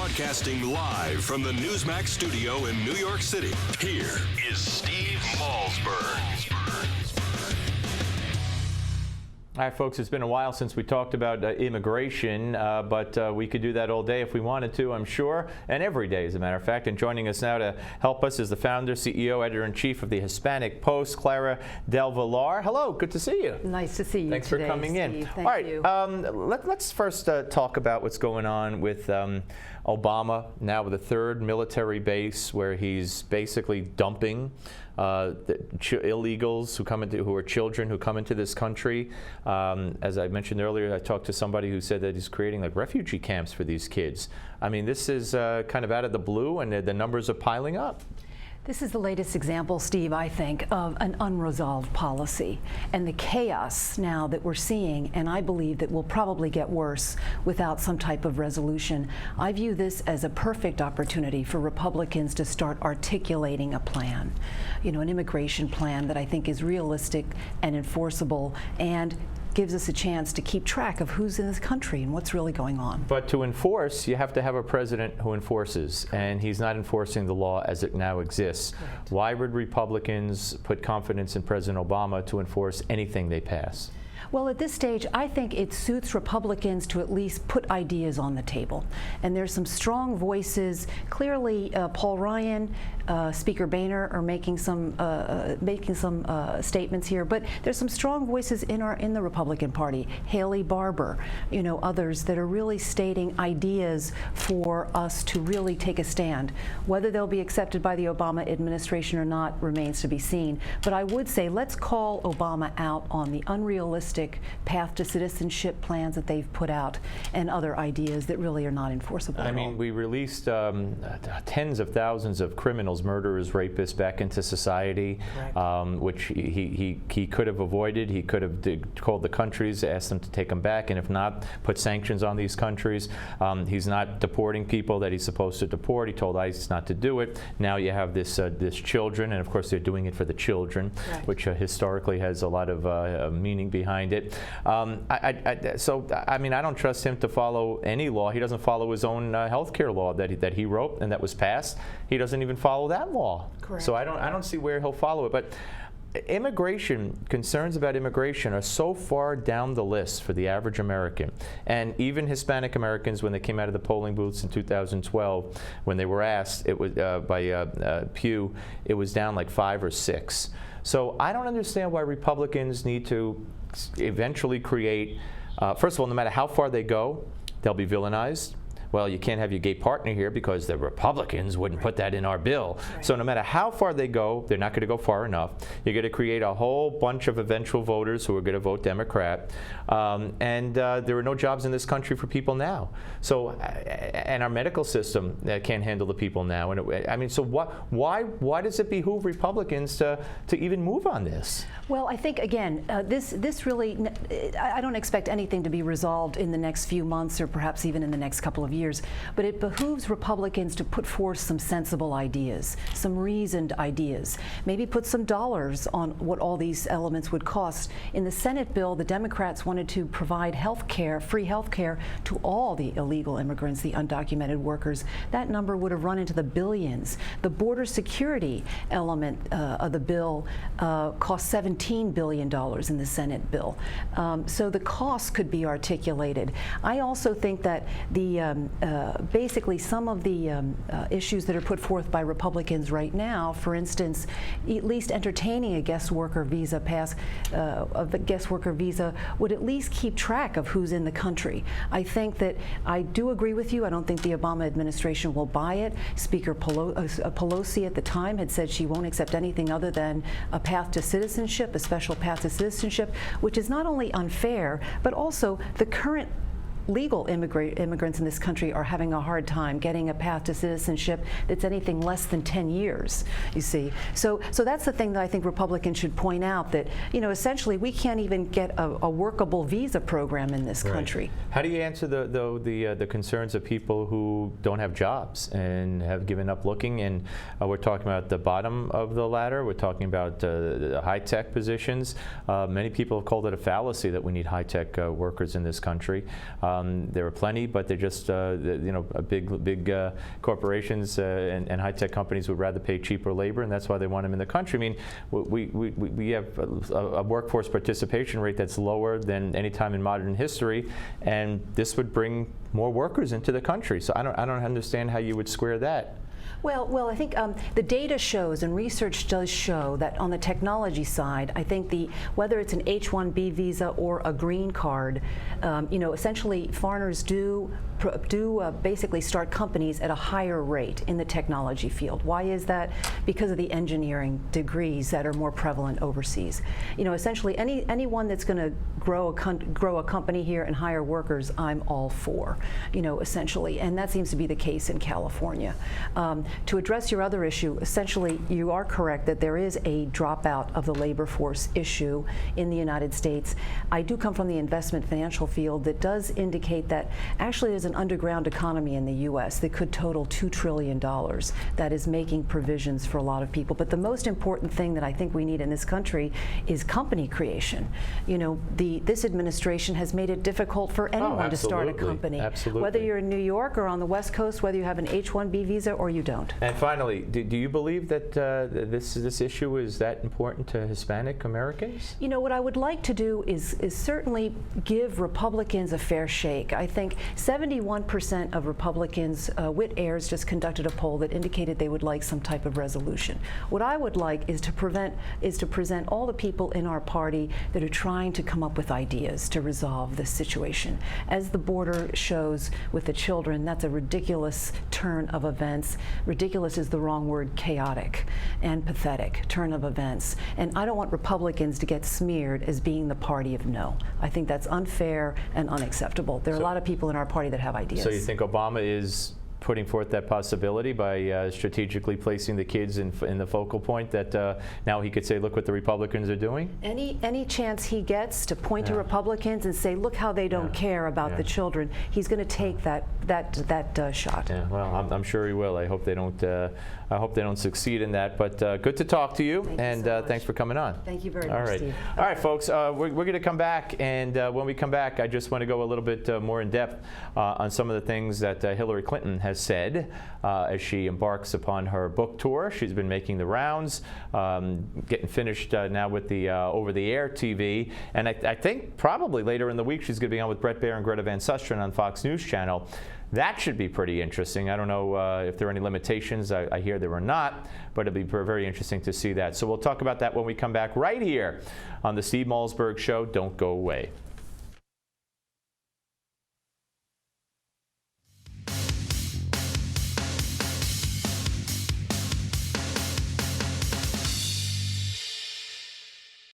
Broadcasting live from the Newsmax studio in New York City, here is Steve Malzberg. All right, folks, it's been a while since we talked about immigration, but we could do that all day if we wanted to, I'm sure, and every day, as a matter of fact. And joining us now to help us is the founder, CEO, editor-in-chief of the Hispanic Post, Clara Del Villar. Hello, good to see you. Nice to see you. Thanks today, for coming Steve. in. Thank you. Let's first talk about what's going on with Obama, now with a third military base where he's basically dumping illegals who are children who come into this country. As I mentioned earlier, I talked to somebody who said that he's creating like refugee camps for these kids. I mean, this is kind of out of the blue, and the numbers are piling up. This is the latest example, Steve, I think, of an unresolved policy and the chaos now that we're seeing, and I believe that will probably get worse without some type of resolution. I view this as a perfect opportunity for Republicans to start articulating a plan, an immigration plan that I think is realistic and enforceable and gives us a chance to keep track of who's in this country and what's really going on. But to enforce, you have to have a president who enforces, and he's not enforcing the law as it now exists. Correct. Why would Republicans put confidence in President Obama to enforce anything they pass? Well, at this stage, I think it suits Republicans to at least put ideas on the table. And there's some strong voices. Clearly, Paul Ryan, Speaker Boehner are making some statements here. But there's some strong voices in the Republican Party. Haley Barbour, others that are really stating ideas for us to really take a stand. Whether they'll be accepted by the Obama administration or not remains to be seen. But I would say let's call Obama out on the unrealistic path to citizenship plans that they've put out and other ideas that really are not enforceable. I mean, we released tens of thousands of criminals, murderers, rapists back into society, which he could have avoided. He could have called the countries, asked them to take them back, and if not, put sanctions on these countries. He's not deporting people that he's supposed to deport. He told ICE not to do it. Now you have this children, and of course they're doing it for the children, which historically has a lot of meaning behind it. So I mean, I don't trust him to follow any law. He doesn't follow his own health care law that he wrote and that was passed. He doesn't even follow that law. Correct. So I don't see where he'll follow it. But concerns about immigration are so far down the list for the average American. And even Hispanic Americans, when they came out of the polling booths in 2012, when they were asked, it was by Pew, it was down like 5 or 6. So I don't understand why Republicans need to eventually create, first of all, no matter how far they go, they'll be villainized. Well, you can't have your gay partner here because the Republicans wouldn't put that in our bill. So no matter how far they go, they're not going to go far enough. You're going to create a whole bunch of eventual voters who are going to vote Democrat. And there are no jobs in this country for people now. So, and our medical system can't handle the people now. And I mean, so why does it behoove Republicans to even move on this? Well, I think, again, this really, I don't expect anything to be resolved in the next few months or perhaps even in the next couple of years. But it behooves Republicans to put forth some sensible ideas, some reasoned ideas, maybe put some dollars on what all these elements would cost. In the Senate bill, the Democrats wanted to provide health care, free health care to all the illegal immigrants, the undocumented workers. That number would have run into the billions. The border security element of the bill cost $17 billion in the Senate bill. So the costs could be articulated. I also think that the basically some of the issues that are put forth by Republicans right now, for instance, at least entertaining a guest worker visa would at least keep track of who's in the country. I think that I do agree with you. I don't think the Obama administration will buy it. Speaker Pelosi at the time had said she won't accept anything other than a path to citizenship, a special path to citizenship, which is not only unfair, but also the current legal immigrants in this country are having a hard time getting a path to citizenship that's anything less than 10 years, you see. So that's the thing that I think Republicans should point out, that, essentially we can't even get a workable visa program in this country. How do you answer the concerns of people who don't have jobs and have given up looking? And we're talking about the bottom of the ladder. We're talking about the high-tech positions. Many people have called it a fallacy that we need high-tech workers in this country. There are plenty, but they're just big corporations and high-tech companies would rather pay cheaper labor, and that's why they want them in the country. I mean, we have a workforce participation rate that's lower than any time in modern history, and this would bring more workers into the country. So I don't understand how you would square that. Well, I think the data shows and research does show that on the technology side, I think whether it's an H-1B visa or a green card, essentially foreigners do basically start companies at a higher rate in the technology field. Why is that? Because of the engineering degrees that are more prevalent overseas. Essentially anyone that's going to grow a company here and hire workers, I'm all for. Essentially, and that seems to be the case in California. To address your other issue, essentially, you are correct that there is a dropout of the labor force issue in the United States. I do come from the investment financial field that does indicate that actually there's an underground economy in the U.S. that could total $2 trillion that is making provisions for a lot of people. But the most important thing that I think we need in this country is company creation. This administration has made it difficult for anyone to start a company. Absolutely. Whether you're in New York or on the West Coast, whether you have an H-1B visa or you don't. And finally, do you believe that this issue is that important to Hispanic Americans? What I would like to do is certainly give Republicans a fair shake. I think 71% of Republicans, Whit Ayers just conducted a poll that indicated they would like some type of resolution. What I would like is to present all the people in our party that are trying to come up with ideas to resolve this situation. As the border shows with the children, that's a ridiculous turn of events. Ridiculous is the wrong word, chaotic and pathetic turn of events. And I don't want Republicans to get smeared as being the party of no. I think that's unfair and unacceptable. There are a lot of people in our party that have ideas. So you think Obama is putting forth that possibility by strategically placing the kids in the focal point, that now he could say, look what the Republicans are doing? Any chance he gets to point to Republicans and say, look how they don't care about the children, he's going to take that shot. Yeah, well, I'm sure he will. I hope they don't succeed in that. But good to talk to you, and thanks for coming on. Thank you very much, Steve. All right, folks, we're going to come back, and when we come back, I just want to go a little bit more in depth on some of the things that Hillary Clinton has said as she embarks upon her book tour. She's been making the rounds, getting finished now with the over-the-air TV, and I think probably later in the week she's going to be on with Bret Baier and Greta Van Susteren on Fox News Channel. That should be pretty interesting. I don't know if there are any limitations. I hear there are not, but it'll be very interesting to see that. So we'll talk about that when we come back right here on the Steve Malzberg Show. Don't go away.